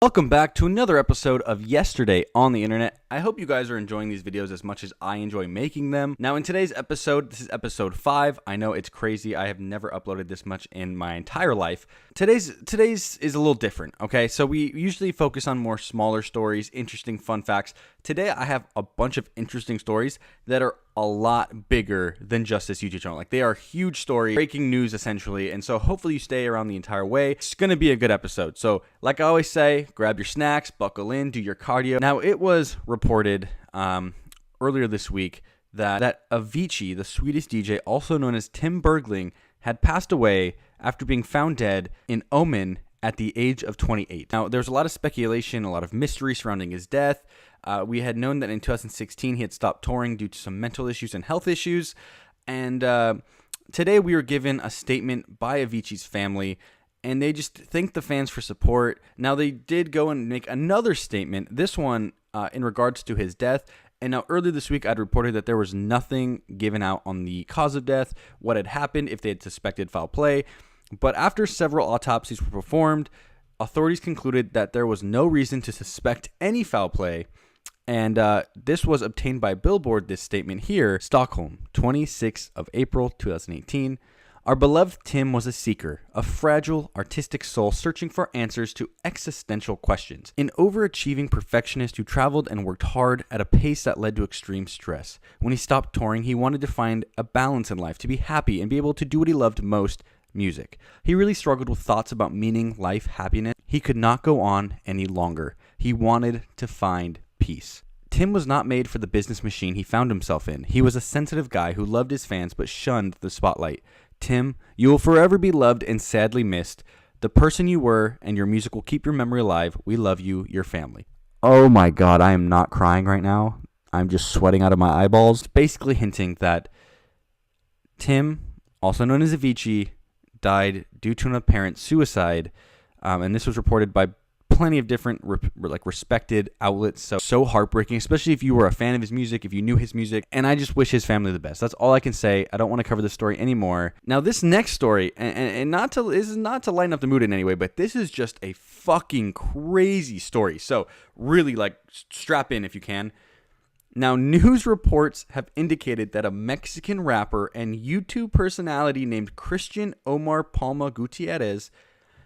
Welcome back to another episode of Yesterday on the Internet. I hope you guys are enjoying these videos as much as I enjoy making them. Now in today's episode, this is episode 5. I know it's crazy. I have never uploaded this much in my entire life. Today's is a little different, okay? So we usually focus on more smaller stories, interesting fun facts. Today I have a bunch of interesting stories that are a lot bigger than just this YouTube channel. Like, they are huge stories, breaking news essentially, and so hopefully you stay around the entire way. It's gonna be a good episode. So like I always say, grab your snacks, buckle in, do your cardio. Now it was reported earlier this week that Avicii, the Swedish DJ, also known as Tim Bergling, had passed away after being found dead in Oman at the age of 28. Now, there's a lot of speculation, a lot of mystery surrounding his death. We had known that in 2016 he had stopped touring due to some mental issues and health issues. And today we were given a statement by Avicii's family, and they just thanked the fans for support. Now, they did go and make another statement, this one in regards to his death. And now earlier this week, I'd reported that there was nothing given out on the cause of death, what had happened, if they had suspected foul play. But after several autopsies were performed, authorities concluded that there was no reason to suspect any foul play. And this was obtained by Billboard, this statement here. Stockholm, 26th of April, 2018. Our beloved Tim was a seeker, a fragile, artistic soul searching for answers to existential questions. An overachieving perfectionist who traveled and worked hard at a pace that led to extreme stress. When he stopped touring, he wanted to find a balance in life, to be happy and be able to do what he loved most, music. He really struggled with thoughts about meaning, life, happiness. He could not go on any longer. He wanted to find peace. Tim was not made for the business machine he found himself in. He was a sensitive guy who loved his fans but shunned the spotlight. Tim, you will forever be loved and sadly missed. The person you were and your music will keep your memory alive. We love you, your family. Oh my God, I am not crying right now. I'm just sweating out of my eyeballs. Basically hinting that Tim, also known as Avicii, died due to an apparent suicide. And this was reported by plenty of different respected outlets. So heartbreaking, especially if you were a fan of his music, if you knew his music, and I just wish his family the best. That's all I can say. I don't want to cover this story anymore. Now, this next story, and this is not to lighten up the mood in any way, but this is just a fucking crazy story. So really, strap in if you can. Now, news reports have indicated that a Mexican rapper and YouTube personality named Christian Omar Palma Gutierrez,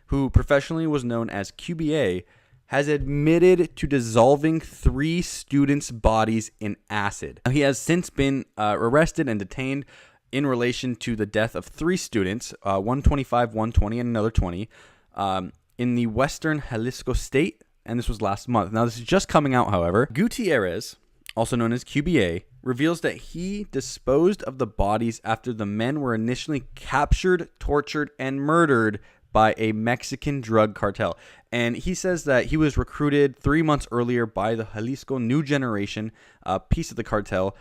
who professionally was known as QBA, has admitted to dissolving 3 students' bodies in acid. Now, he has since been arrested and detained in relation to the death of 3 students, 125, 120, and another 20, in the western Jalisco state, and this was last month. Now, this is just coming out, however. Gutierrez, also known as QBA, reveals that he disposed of the bodies after the men were initially captured, tortured, and murdered by a Mexican drug cartel. And he says that he was recruited 3 months earlier by the Jalisco New Generation, piece of the cartel,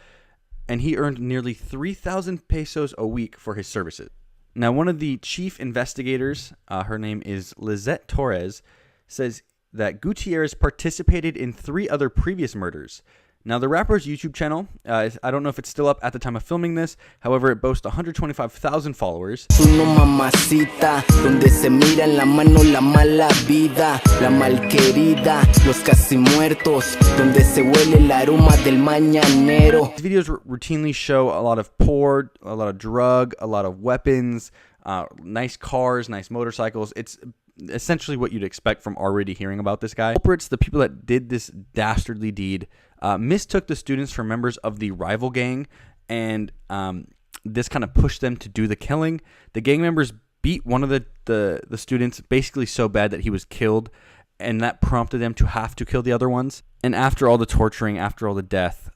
and he earned nearly 3,000 pesos a week for his services. Now, one of the chief investigators, her name is Lizette Torres, says that Gutierrez participated in 3 other previous murders. Now, the rapper's YouTube channel, I don't know if it's still up at the time of filming this. However, it boasts 125,000 followers. Donde se mira en la mano la mala vida, la malquerida, los casi muertos, donde se huele el aroma del mañanero. These videos routinely show a lot of porn, a lot of drug, a lot of weapons, nice cars, nice motorcycles. It's essentially what you'd expect from already hearing about this guy. Culprits, the people that did this dastardly deed, mistook the students for members of the rival gang, and this kind of pushed them to do the killing. The gang members beat one of the students basically so bad that he was killed, and that prompted them to have to kill the other ones. And after all the torturing, after all the death,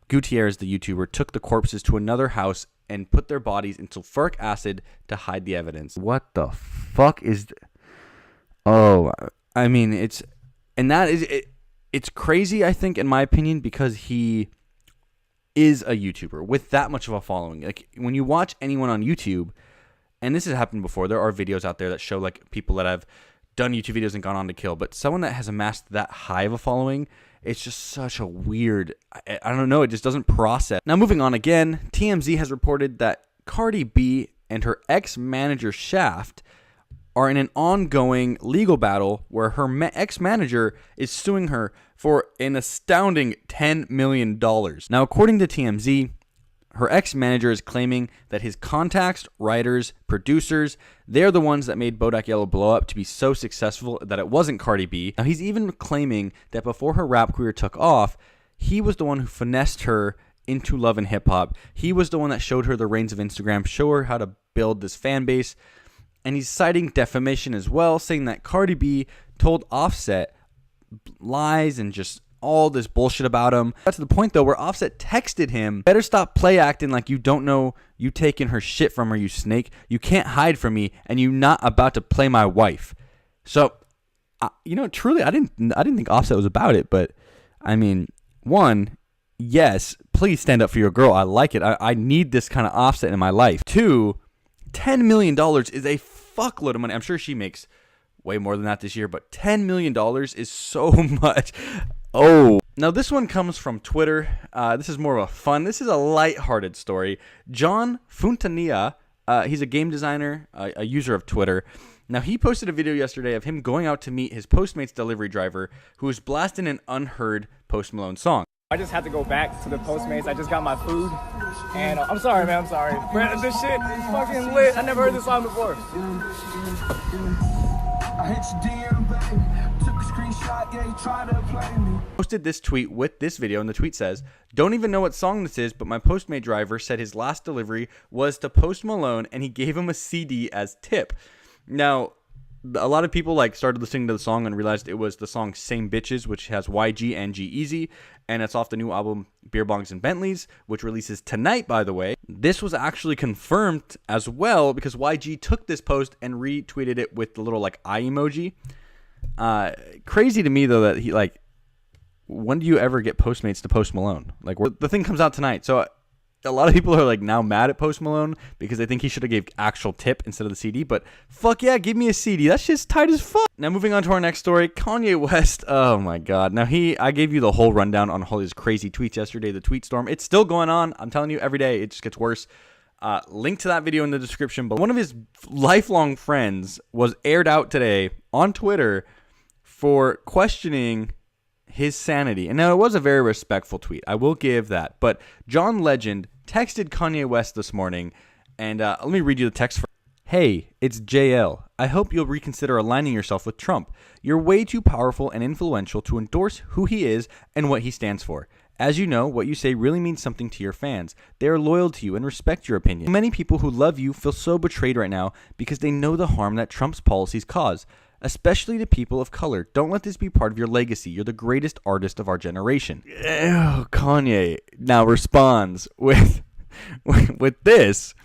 Gutierrez, the YouTuber, took the corpses to another house and put their bodies in sulfuric acid to hide the evidence. What the fuck is... Oh, I mean, it's crazy, I think, in my opinion, because he is a YouTuber with that much of a following. Like, when you watch anyone on YouTube, and this has happened before, there are videos out there that show, people that have done YouTube videos and gone on to kill, but someone that has amassed that high of a following, it's just such a weird, I don't know, it just doesn't process. Now, moving on again, TMZ has reported that Cardi B and her ex-manager Shaft are in an ongoing legal battle where her ex-manager is suing her for an astounding $10 million. Now, according to TMZ, her ex-manager is claiming that his contacts, writers, producers, they're the ones that made Bodak Yellow blow up to be so successful that it wasn't Cardi B. Now, he's even claiming that before her rap career took off, he was the one who finessed her into love and hip-hop. He was the one that showed her the reins of Instagram, show her how to build this fan base. And he's citing defamation as well, saying that Cardi B told Offset lies and just all this bullshit about him. That's the point, though, where Offset texted him, better stop play acting like you don't know you taking her shit from her, you snake. You can't hide from me, and you not about to play my wife. So, truly, I didn't think Offset was about it, but, I mean, one, yes, please stand up for your girl. I like it. I need this kind of Offset in my life. Two, $10 million is a fuckload of money. I'm sure she makes way more than that this year, but $10 million is so much. Oh, now this one comes from Twitter. This is more of a this is a lighthearted story. John Funtania, he's a game designer, a user of Twitter. Now, he posted a video yesterday of him going out to meet his Postmates delivery driver who was blasting an unheard Post Malone song. I just had to go back to the Postmates. I just got my food. And I'm sorry, man. I'm sorry. But this shit is fucking lit. I never heard this song before. I hit your DM, babe. Took a screenshot, yeah, you tried to play me. Posted this tweet with this video, and the tweet says, "Don't even know what song this is, but my Postmate driver said his last delivery was to Post Malone, and he gave him a CD as tip." Now, a lot of people started listening to the song and realized it was the song Same Bitches, which has YG and G-Eazy, and it's off the new album Beer Bongs and Bentleys, which releases tonight, by the way. This was actually confirmed as well because YG took this post and retweeted it with the little eye emoji. Crazy to me, though, that he when do you ever get Postmates to Post Malone? The thing comes out tonight, so a lot of people are now mad at Post Malone because they think he should have gave actual tip instead of the CD, but fuck yeah, give me a CD. That shit's tight as fuck. Now, moving on to our next story, Kanye West. Oh my god. Now, I gave you the whole rundown on all his crazy tweets yesterday, the tweet storm. It's still going on. I'm telling you, every day it just gets worse. Link to that video in the description, but one of his lifelong friends was aired out today on Twitter for questioning his sanity. And now, it was a very respectful tweet. I will give that. But John Legend texted Kanye West this morning, and let me read you the text. Hey, it's JL. I hope you'll reconsider aligning yourself with Trump. You're way too powerful and influential to endorse who he is and what he stands for. As you know, what you say really means something to your fans. They are loyal to you and respect your opinion. Many people who love you feel so betrayed right now because they know the harm that Trump's policies cause, especially to people of color. Don't let this be part of your legacy. You're the greatest artist of our generation. Ew, Kanye now responds with this.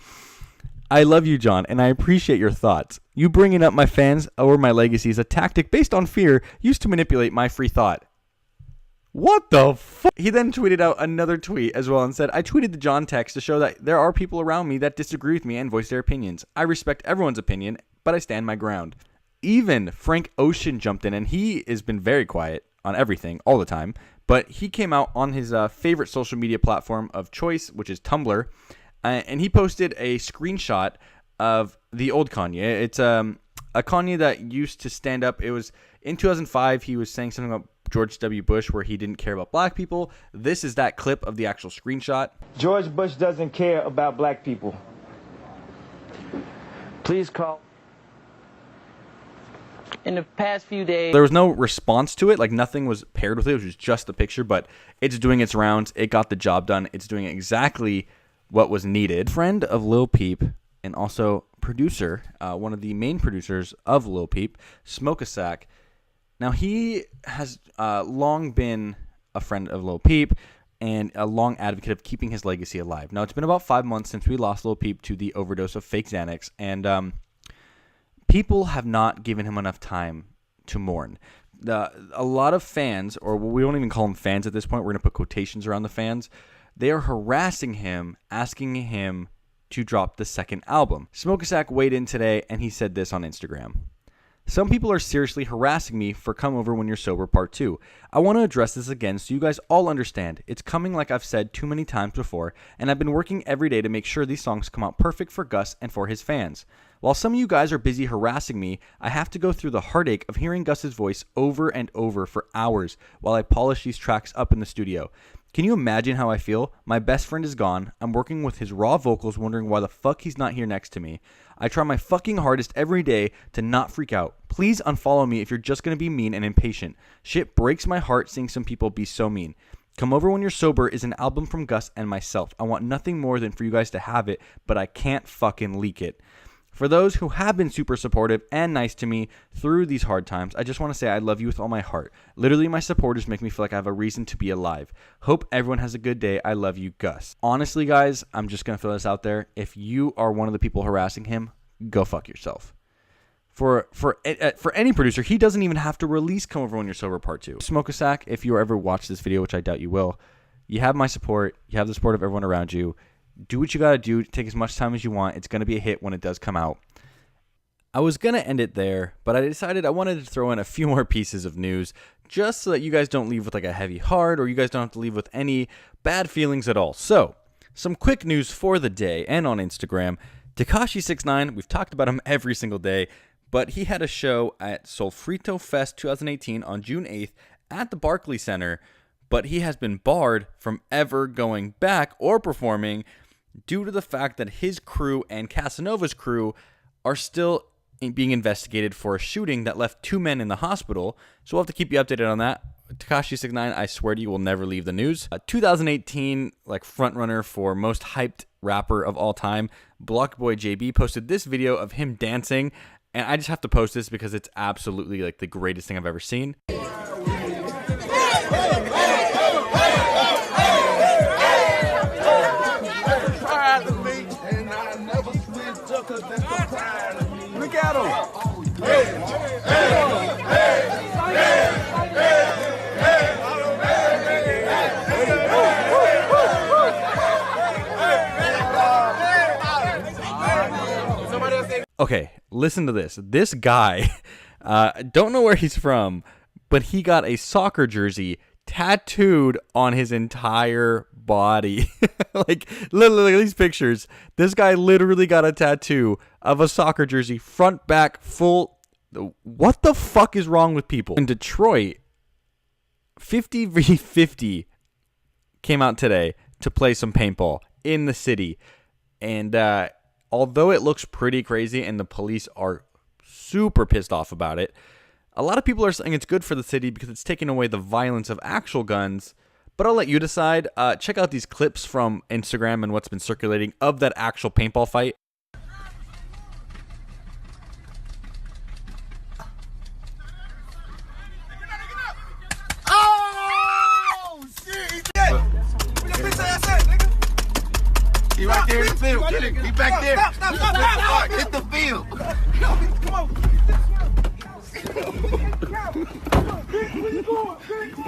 I love you, John, and I appreciate your thoughts. You bringing up my fans or my legacy is a tactic based on fear used to manipulate my free thought. What the fuck? He then tweeted out another tweet as well and said, I tweeted the John text to show that there are people around me that disagree with me and voice their opinions. I respect everyone's opinion, but I stand my ground. Even Frank Ocean jumped in, and he has been very quiet on everything all the time, but he came out on his favorite social media platform of choice, which is Tumblr, and he posted a screenshot of the old Kanye. It's a Kanye that used to stand up. It was in 2005. He was saying something about George W. Bush where he didn't care about black people. This is that clip of the actual screenshot. George Bush doesn't care about black people. Please call. In the past few days, there was no response to it. Nothing was paired with it. It was just the picture, but it's doing its rounds. It got the job done. It's doing exactly what was needed. Friend of Lil Peep and also producer, one of the main producers of Lil Peep, Smoke a Sack. Now, he has long been a friend of Lil Peep and a long advocate of keeping his legacy alive. Now, it's been about 5 months since we lost Lil Peep to the overdose of fake Xanax, and people have not given him enough time to mourn. A lot of fans, or we don't even call them fans at this point, we're going to put quotations around the fans, they are harassing him, asking him to drop the second album. Smoke a Sack weighed in today, and he said this on Instagram. Some people are seriously harassing me for Come Over When You're Sober Part 2. I want to address this again so you guys all understand. It's coming like I've said too many times before, and I've been working every day to make sure these songs come out perfect for Gus and for his fans. While some of you guys are busy harassing me, I have to go through the heartache of hearing Gus's voice over and over for hours while I polish these tracks up in the studio. Can you imagine how I feel? My best friend is gone. I'm working with his raw vocals, wondering why the fuck he's not here next to me. I try my fucking hardest every day to not freak out. Please unfollow me if you're just going to be mean and impatient. Shit breaks my heart seeing some people be so mean. Come Over When You're Sober is an album from Gus and myself. I want nothing more than for you guys to have it, but I can't fucking leak it. For those who have been super supportive and nice to me through these hard times, I just want to say I love you with all my heart. Literally, my supporters make me feel like I have a reason to be alive. Hope everyone has a good day. I love you, Gus. Honestly, guys, I'm just going to throw this out there. If you are one of the people harassing him, go fuck yourself. For any producer, he doesn't even have to release Come Over When You're Sober Part 2. Smoke a sack, if you ever watch this video, which I doubt you will, you have my support. You have the support of everyone around you. Do what you got to do. Take as much time as you want. It's going to be a hit when it does come out. I was going to end it there, but I decided I wanted to throw in a few more pieces of news just so that you guys don't leave with like a heavy heart, or you guys don't have to leave with any bad feelings at all. So, some quick news for the day and on Instagram. Tekashi 69, we've talked about him every single day, but he had a show at Solfrito Fest 2018 on June 8th at the Barclays Center, but he has been barred from ever going back or performing due to the fact that his crew and Casanova's crew are still being investigated for a shooting that left 2 men in the hospital. So we'll have to keep you updated on that. Tekashi 69, I swear to you, will never leave the news. 2018, like frontrunner for most hyped rapper of all time, Blockboy JB posted this video of him dancing, and I just have to post this because it's absolutely like the greatest thing I've ever seen. Look at him. Okay, listen to this. This guy, don't know where he's from, but he got a soccer jersey tattooed on his entire body. Like, literally, these pictures. This guy literally got a tattoo of a soccer jersey, front, back, full. What the fuck is wrong with people? In Detroit, 50v50 came out today to play some paintball in the city. And although it looks pretty crazy and the police are super pissed off about it, a lot of people are saying it's good for the city because it's taking away the violence of actual guns. But I'll let you decide. Check out these clips from Instagram and what's been circulating of that actual paintball fight. Oh, shit. He right there in the field. Get it. He back there. Stop. Hit the field. Come on. Where you going? Where you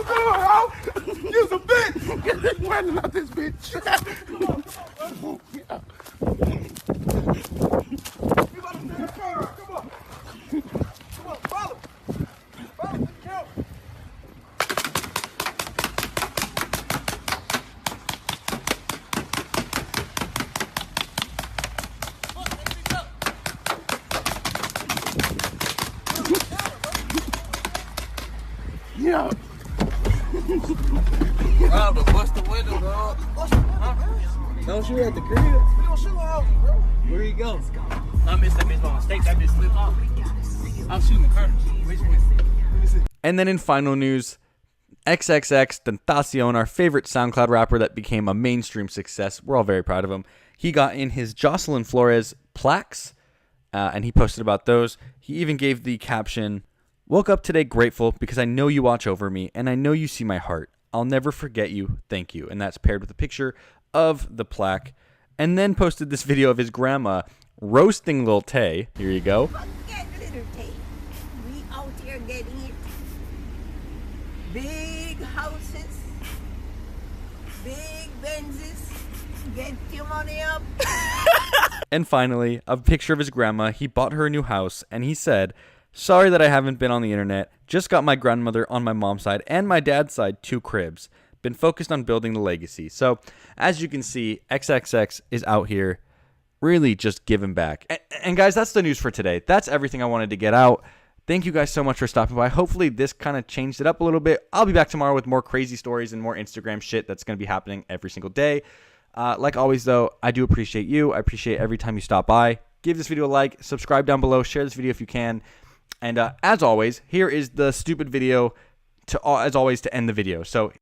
going, ho? You's a bitch. You running out this bitch. Come on. Come on, follow. Follow the count. Yeah. Rob to bust the window, dog. Don't shoot at the crib. We don't shoot off, bro. Where you go? I missed that bitch by mistake. That bitch slipped off. I'm shooting the curtain. Which one? And then in final news, XXX Tentacion, our favorite SoundCloud rapper that became a mainstream success. We're all very proud of him. He got in his Jocelyn Flores plaques, and he posted about those. He even gave the caption, "Woke up today grateful because I know you watch over me and I know you see my heart. I'll never forget you. Thank you." And that's paired with a picture of the plaque. And then posted this video of his grandma roasting Lil Tay. Here you go. Get Little Tay. We out here getting it. Big houses, big Benzes. Get your money up. And finally, a picture of his grandma. He bought her a new house, and he said, "Sorry that I haven't been on the internet. Just got my grandmother on my mom's side and my dad's side 2 cribs. Been focused on building the legacy." So, as you can see, XXX is out here really just giving back. And guys, that's the news for today. That's everything I wanted to get out. Thank you guys so much for stopping by. Hopefully this kind of changed it up a little bit. I'll be back tomorrow with more crazy stories and more Instagram shit that's going to be happening every single day. Like always, though, I do appreciate you. I appreciate every time you stop by. Give this video a like, subscribe down below, share this video if you can. And as always, here is the stupid video as always to end the video. So